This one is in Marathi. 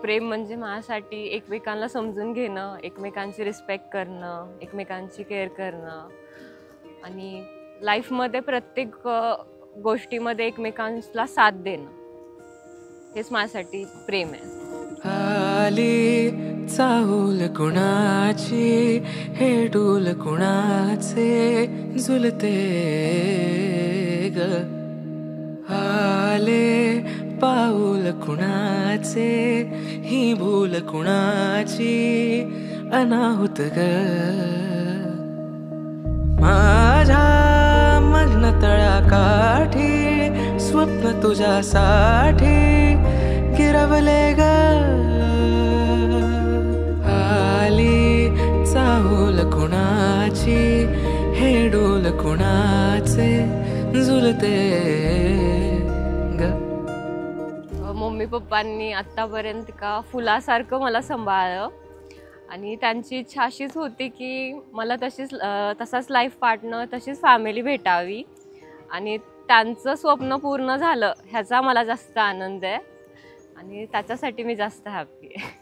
प्रेम म्हणजे माझ्यासाठी एकमेकांना समजून घेणं, एकमेकांची रिस्पेक्ट करणं, एकमेकांची केअर करणं आणि लाईफमध्ये प्रत्येक गोष्टीमध्ये एकमेकांना साथ देणं, हेच माझ्यासाठी प्रेम आहे. आली चाहूल कुणाची, हे डूल कुणाचे झुलते ग. आले पाऊल कुणाचे, ही भूल कुणाची अनाहुत ग. माझ्या मग्न तळाकाठी स्वप्न तुझ्यासाठी गिरवले ग. आली चाहूल कुणाची, हे डोल कुणाचे झुलते ग. मम्मी पप्पांनी आत्तापर्यंत का फुलासारखं मला सांभाळलं आणि त्यांची इच्छा अशीच होती की मला तसाच लाईफ पार्टनर, तशीच फॅमिली भेटावी आणि त्यांचं स्वप्न पूर्ण झालं ह्याचा मला जास्त आनंद आहे आणि त्याच्यासाठी मी जास्त हॅपी आहे.